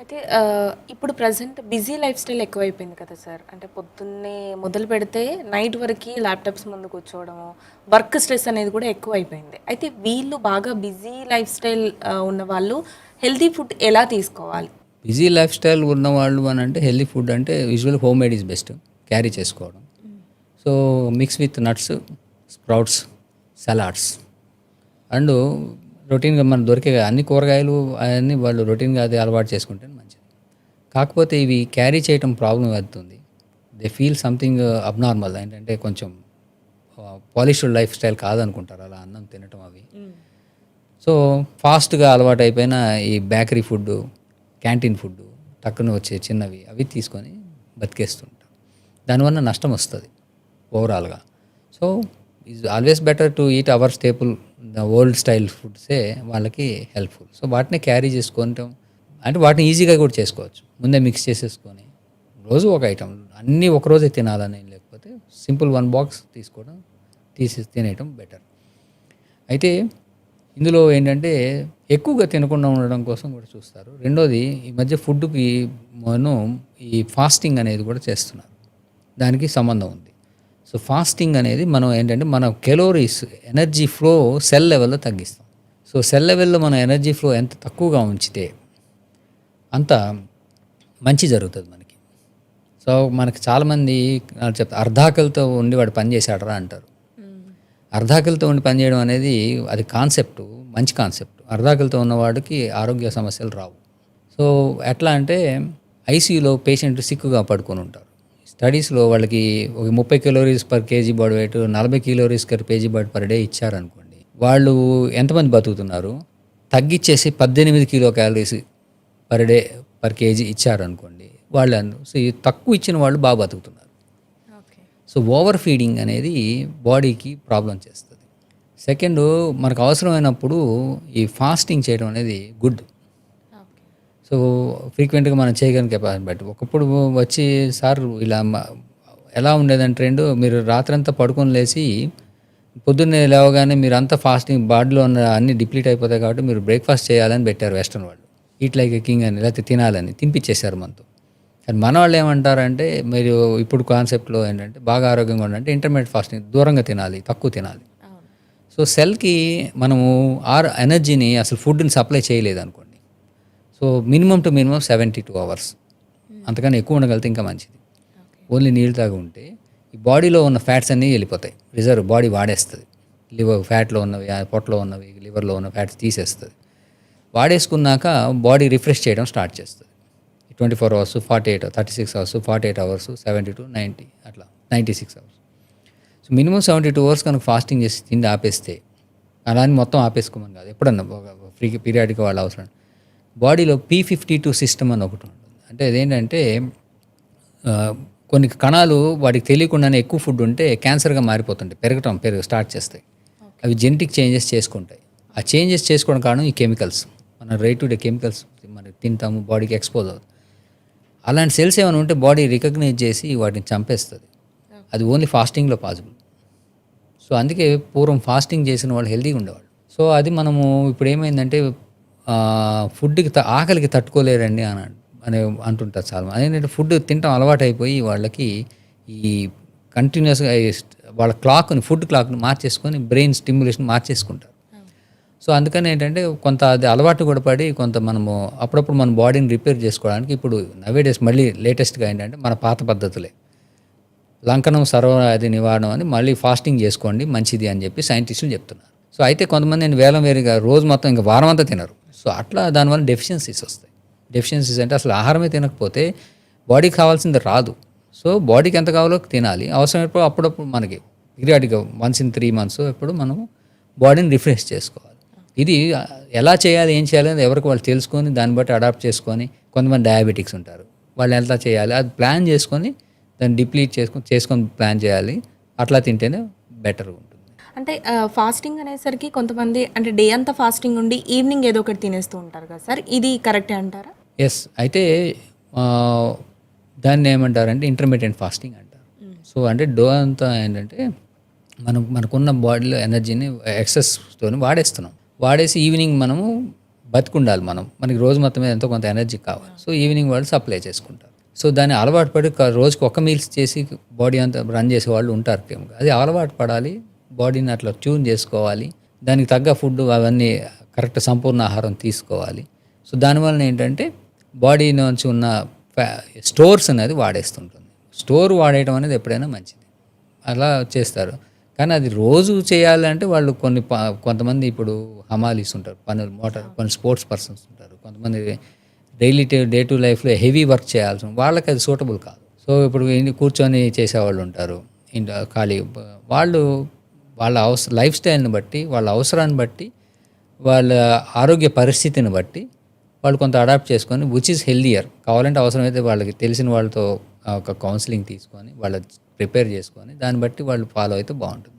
అయితే ఇప్పుడు present busy life style ఎక్కువైపోయింది కదా సార్. అంటే పొద్దున్నే మొదలు పెడితే నైట్ వరకి ల్యాప్‌టాప్స్ ముందు కూర్చోవడము, వర్క్ స్ట్రెస్ అనేది కూడా ఎక్కువైపోయింది. అయితే వీళ్ళు బాగా బిజీ లైఫ్ స్టైల్ ఉన్నవాళ్ళు హెల్తీ ఫుడ్ ఎలా తీసుకోవాలి? బిజీ లైఫ్ స్టైల్ ఉన్నవాళ్ళు అని అంటే హెల్దీ ఫుడ్ అంటే usual home made is best carry చేసుకోవడం. So mix with nuts, sprouts, salads and రొటీన్గా మనకు దొరికే అన్ని కూరగాయలు అవన్నీ వాళ్ళు రొటీన్గా అది అలవాటు చేసుకుంటే మంచిది. కాకపోతే ఇవి క్యారీ చేయటం ప్రాబ్లం అవుతుంది. దే ఫీల్ సంథింగ్ అబ్నార్మల్, ఏంటంటే కొంచెం పాలిష్డ్ లైఫ్ స్టైల్ కాదనుకుంటారు అలా అన్నం తినటం అవి. సో ఫాస్ట్గా అలవాటు అయిపోయిన ఈ బేకరీ ఫుడ్, క్యాంటీన్ ఫుడ్, టక్కున వచ్చే చిన్నవి అవి తీసుకొని బతికేస్తుంటాం. దానివల్ల నష్టం వస్తుంది ఓవరాల్గా. So is always better to eat our staple the old style ఫుడ్సే వాళ్ళకి హెల్ప్ఫుల్. సో వాటిని క్యారీ చేసుకోవటం అంటే వాటిని ఈజీగా కూడా చేసుకోవచ్చు. ముందే మిక్స్ చేసేసుకొని రోజు ఒక ఐటమ్ అన్నీ ఒకరోజే తినాలని లేకపోతే సింపుల్ 1 బాక్స్ తీసుకోవడం తినేయటం బెటర్. అయితే ఇందులో ఏంటంటే ఎక్కువగా తినకుండా ఉండడం కోసం కూడా చూస్తారు. రెండోది ఈ మధ్య ఫుడ్కి మనం ఈ ఫాస్టింగ్ అనేది కూడా చేస్తున్నారు. దానికి సంబంధం ఉంది. సో ఫాస్టింగ్ అనేది మనం ఏంటంటే మన కెలోరీస్ ఎనర్జీ ఫ్లో సెల్ లెవెల్లో తగ్గిస్తాం. సో సెల్ లెవెల్లో మన ఎనర్జీ ఫ్లో ఎంత తక్కువగా ఉంచితే అంత మంచి జరుగుతుంది మనకి. సో మనకి చాలామంది చెప్తారు అర్ధాకలితో ఉండి వాడు పని చేశాడరా అంటారు. అర్ధాకలితో ఉండి పనిచేయడం అనేది అది కాన్సెప్ట్, మంచి కాన్సెప్ట్. అర్ధాకలితో ఉన్నవాడికి ఆరోగ్య సమస్యలు రావు. సో ఎట్లా అంటే ఐసీయూలో పేషెంట్ సిక్కుగా పడుకొని ఉంటారు. స్టడీస్లో వాళ్ళకి ఒక 30 కిలోరీస్ per KG body weight, 40 కిలోరీస్ per KG body per day ఇచ్చారనుకోండి, వాళ్ళు ఎంతమంది బతుకుతున్నారు? తగ్గించేసి 18 kilo calories per day per KG ఇచ్చారనుకోండి, వాళ్ళు సో తక్కువ ఇచ్చిన వాళ్ళు బాగా బతుకుతున్నారు. సో ఓవర్ ఫీడింగ్ అనేది బాడీకి ప్రాబ్లం చేస్తుంది. సెకండ్, మనకు అవసరమైనప్పుడు ఈ ఫాస్టింగ్ చేయడం అనేది గుడ్. సో ఫ్రీక్వెంట్గా మనం చేయగలిగిన కెపాసిటీ బట్టి ఒకప్పుడు వచ్చి సార్ ఇలా ఎలా ఉండేదంటే ట్రెండ్, మీరు రాత్రంతా పడుకొని లేచి పొద్దున్నే లేవగానే మీరు అంతా ఫాస్టింగ్ బాడీలో ఉన్న అన్ని డిప్లీట్ అయిపోతాయి కాబట్టి మీరు బ్రేక్ఫాస్ట్ చేయాలని పెట్టారు వెస్టర్న్ వాళ్ళు. ఈట్ లైక్ ఎ కింగ్ అని, లేకపోతే తినాలని తినిపించేశారు మనతో. కానీ మన వాళ్ళు ఏమంటారంటే మీరు ఇప్పుడు కాన్సెప్ట్లో ఏంటంటే బాగా ఆరోగ్యంగా ఉండాలంటే ఇంటర్మీడియట్ ఫాస్టింగ్, దూరంగా తినాలి, తక్కువ తినాలి. సో సెల్కి మనము ఎనర్జీని అసలు ఫుడ్ని సప్లై చేయలేదు అనుకోండి. So minimum to minimum 72 hours, అంతకన్నా ఎక్కువ ఉండగలిగితే ఇంకా మంచిది. ఓన్లీ నీళ్ళు తాగి ఉంటే ఈ బాడీలో ఉన్న ఫ్యాట్స్ అన్నీ వెళ్ళిపోతాయి, రిజర్వ్ బాడీ వాడేస్తుంది. లివర్ ఫ్యాట్లో ఉన్నవి, పొట్టలో ఉన్నవి, లివర్లో ఉన్న ఫ్యాట్స్ తీసేస్తుంది. వాడేసుకున్నాక బాడీ రిఫ్రెష్ చేయడం స్టార్ట్ చేస్తుంది. 24 hours, 48, 36 hours, 48 hours, 72, 90 అట్లా 96 hours. సో మినిమం 72 hours కనుక ఫాస్టింగ్ చేసి తిండి ఆపేస్తే, అలా అని మొత్తం ఆపేసుకోమని కాదు, ఎప్పుడన్నా ఫ్రీ పీరియాడిక్ వాళ్ళు అవసరం. బాడీలో P52 సిస్టమ్ అని ఒకటి ఉంటుంది. అంటే అదేంటంటే కొన్ని కణాలు వాటికి తెలియకుండానే ఎక్కువ ఫుడ్ ఉంటే క్యాన్సర్గా మారిపోతుంటాయి, పెరగ స్టార్ట్ చేస్తాయి. అవి జెనెటిక్ చేంజెస్ చేసుకుంటాయి. ఆ చేంజెస్ చేసుకోవడం కారణం ఈ కెమికల్స్. మన రైట్ టు డే కెమికల్స్ మనం తింటాము, బాడీకి ఎక్స్పోజ్ అవుతుంది. అలాంటి సెల్స్ ఏమైనా ఉంటే బాడీ రికగ్నైజ్ చేసి వాటిని చంపేస్తుంది. అది ఓన్లీ ఫాస్టింగ్లో పాసిబుల్. సో అందుకే పూర్వం ఫాస్టింగ్ చేసిన వాళ్ళు హెల్తీగా ఉండేవాళ్ళు. సో అది మనము ఇప్పుడు ఏమైందంటే ఫుడ్కి ఆకలికి తట్టుకోలేరండి అని అంటుంటారు చాలా. అదేంటంటే ఫుడ్ తినడం అలవాటు అయిపోయి వాళ్ళకి ఈ కంటిన్యూస్గా వాళ్ళ క్లాక్ని, ఫుడ్ క్లాక్ని మార్చేసుకొని బ్రెయిన్ స్టిమ్యులేషన్ మార్చేసుకుంటారు. సో అందుకని ఏంటంటే కొంత అది అలవాటు కూడా పడి కొంత మనము అప్పుడప్పుడు మన బాడీని రిపేర్ చేసుకోవడానికి ఇప్పుడు నవేడేస్ మళ్ళీ లేటెస్ట్గా ఏంటంటే మన పాత పద్ధతులే, లంకనం సర్వవ్యాధి నివారణ అని మళ్ళీ ఫాస్టింగ్ చేసుకోండి మంచిది అని చెప్పి సైంటిస్టులు చెప్తున్నారు. సో అయితే కొంతమంది నేను వేరుగా రోజు మొత్తం ఇంకా వారం అంతా తినరు. సో అట్లా దానివల్ల డెఫిషియన్సీస్ వస్తాయి. డెఫిషియన్సీస్ అంటే అసలు ఆహారమే తినకపోతే బాడీకి కావాల్సింది రాదు. సో బాడీకి ఎంత కావాలో తినాలి, అవసరమైనప్పుడు అప్పుడప్పుడు మనకి పీరియాడిక్గా once in 3 months ఎప్పుడు మనము బాడీని రిఫ్రెష్ చేసుకోవాలి. ఇది ఎలా చేయాలి, ఏం చేయాలి అనేది ఎవరికి వాళ్ళు తెలుసుకొని దాన్ని బట్టి అడాప్ట్ చేసుకొని, కొంతమంది డయాబెటిక్స్ ఉంటారు, వాళ్ళు ఎలా చేయాలి అది ప్లాన్ చేసుకొని దాన్ని డిప్లీట్ చేసుకొని ప్లాన్ చేయాలి. అట్లా తింటేనే బెటర్ ఉంటుంది. అంటే ఫాస్టింగ్ అనేసరికి కొంతమంది అంటే డే అంతా ఫాస్టింగ్ ఉండి ఈవినింగ్ ఏదో ఒకటి తినేస్తూ ఉంటారు కదా సార్, ఇది కరెక్టే అంటారా? ఎస్. అయితే దాన్ని ఏమంటారంటే ఇంటర్మీడియట్ ఫాస్టింగ్ అంటారు. సో అంటే డో అంతా ఏంటంటే మనకున్న బాడీలో ఎనర్జీని ఎక్సెస్తో వాడేస్తున్నాం. వాడేసి ఈవినింగ్ మనము బతికుండాలి మనం, మనకి రోజు మొత్తం మీద ఎంతో కొంత ఎనర్జీ కావాలి. సో ఈవినింగ్ వాళ్ళు సప్లై చేసుకుంటారు. సో దాన్ని అలవాటు పడి రోజుకి ఒక మీల్స్ చేసి బాడీ అంతా రన్ చేసే వాళ్ళు ఉంటారు. అది అలవాటు పడాలి, బాడీని అట్లా ట్యూన్ చేసుకోవాలి, దానికి తగ్గ ఫుడ్ అవన్నీ కరెక్ట్ సంపూర్ణ ఆహారం తీసుకోవాలి. సో దానివల్ల ఏంటంటే బాడీ నుంచి ఉన్న స్టోర్స్ అనేది వాడేస్తుంటుంది. స్టోర్ వాడేయడం అనేది ఎప్పుడైనా మంచిది, అలా చేస్తారు. కానీ అది రోజు చేయాలంటే వాళ్ళు కొంతమంది ఇప్పుడు హమాలీస్ ఉంటారు, పనులు మోటార్ కొన్ని స్పోర్ట్స్ పర్సన్స్ ఉంటారు, కొంతమంది డైలీ డే టు లైఫ్లో హెవీ వర్క్ చేయాల్సి వాళ్ళకి అది సూటబుల్ కాదు. సో ఇప్పుడు కూర్చొని చేసేవాళ్ళు ఉంటారు, ఖాళీ వాళ్ళు వాళ్ళ లైఫ్ స్టైల్ని బట్టి, వాళ్ళ అవసరాన్ని బట్టి, వాళ్ళ ఆరోగ్య పరిస్థితిని బట్టి వాళ్ళు కొంత అడాప్ట్ చేసుకొని విచ్ ఈస్ హెల్దియర్. కావాలంటే అవసరమైతే వాళ్ళకి తెలిసిన వాళ్ళతో ఒక కౌన్సిలింగ్ తీసుకొని వాళ్ళ ప్రిపేర్ చేసుకొని దాన్ని బట్టి వాళ్ళు ఫాలో అయితే బాగుంటుంది.